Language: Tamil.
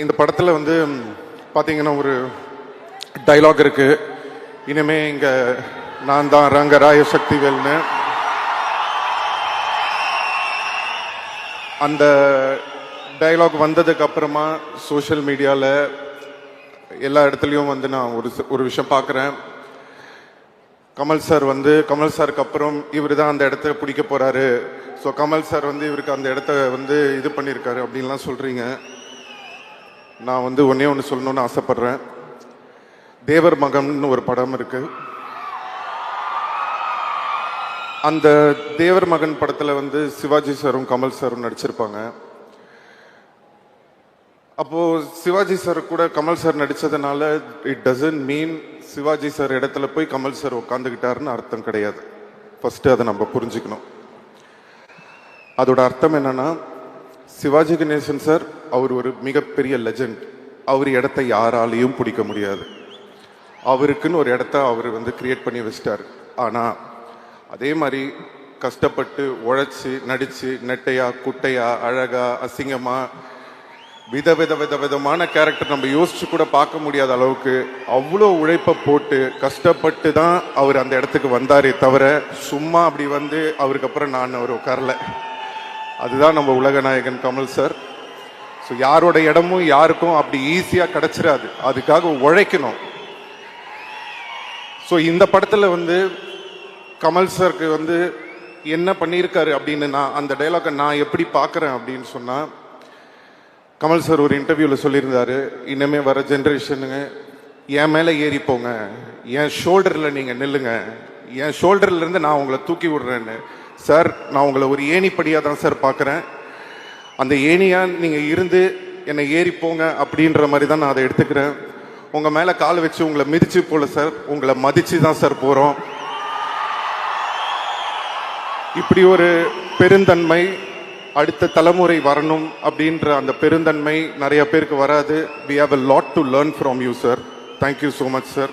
இந்த படத்தில் வந்து பார்த்தீங்கன்னா ஒரு டைலாக் இருக்கு. இனிமே இங்க நான் தான் ரங்கராய சக்திவேல்னு. அந்த டைலாக் வந்ததுக்கு அப்புறமா சோஷியல் மீடியாவில் எல்லா இடத்துலையும் வந்து நான் ஒரு விஷயம் பார்க்குறேன். கமல் சாருக்கு அப்புறம் இவர் தான் அந்த இடத்த பிடிக்க போறாரு. ஸோ கமல் சார் வந்து இவருக்கு அந்த இடத்த வந்து இது பண்ணியிருக்காரு அப்படின்லாம் சொல்றீங்க. நான் வந்து ஒன்று சொல்லணும்னு ஆசைப்படுறேன். தேவர் மகன் ஒரு படம் இருக்கு. அந்த தேவர் மகன் படத்தில் வந்து சிவாஜி சாரும் கமல் சாரும் நடிச்சிருப்பாங்க. அப்போ சிவாஜி சார் கூட கமல் சார் நடிச்சதுனால it doesn't mean Sivaji sir இடத்துல போய் கமல் சார் உட்காந்துக்கிட்டாருன்னு அர்த்தம் கிடையாது. ஃபர்ஸ்ட் அதை நம்ம புரிஞ்சுக்கணும். அதோட அர்த்தம் என்னன்னா, சிவாஜி கணேசன் சார் அவர் ஒரு மிகப்பெரிய லெஜண்ட். அவர் இடத்த யாராலையும் பிடிக்க முடியாது. அவருக்குன்னு ஒரு இடத்த அவர் வந்து கிரியேட் பண்ணி வச்சிட்டாரு. ஆனா அதே மாதிரி கஷ்டப்பட்டு உழைச்சி நடிச்சு நெட்டையா குட்டையா அழகா அசிங்கமா விதமான கேரக்டர் நம்ம யோசிச்சு கூட பார்க்க முடியாத அளவுக்கு அவ்வளோ உழைப்பை போட்டு கஷ்டப்பட்டு தான் அவர் அந்த இடத்துக்கு வந்தாரே தவிர சும்மா அப்படி வந்து அவருக்கு அப்புறம் நான் அவர் உட்காரல. அதுதான் நம்ம உலக நாயகன் கமல் சார். ஸோ யாரோட இடமும் யாருக்கும் அப்படி ஈஸியாக கிடைச்சிடாது. அதுக்காக உழைக்கணும். ஸோ இந்த படத்தில் வந்து கமல் சாருக்கு வந்து என்ன பண்ணியிருக்காரு அப்படின்னு நான் அந்த டைலாக்கை நான் எப்படி பார்க்குறேன் அப்படின்னு சொன்னால், கமல் சார் ஒரு இன்டர்வியூவில் சொல்லியிருந்தாரு, இனிமேல் வர ஜென்ரேஷனுங்க என் மேலே ஏறி போங்க, என் ஷோல்டரில் நீங்கள் நில்லுங்க, என் ஷோல்டர்லேருந்து நான் உங்களை தூக்கி விடுறேன்னு. சார், நான் உங்களை ஒரு ஏணிப்படியாக தான் சார் பார்க்குறேன். அந்த ஏணியாக நீங்கள் இருந்து என்னை ஏறி போங்க அப்படின்ற மாதிரி தான் நான் அதை எடுத்துக்கிறேன். உங்கள் மேலே கால் வச்சு உங்களை மிதிச்சு போல சார், உங்களை மதித்து தான் சார் போகிறோம். இப்படி ஒரு பெருந்தன்மை அடுத்த தலைமுறை வரணும் அப்படின்ற அந்த பெருந்தன்மை நிறைய பேருக்கு வராது. We have a lot to learn from you, sir. Thank you so much, sir.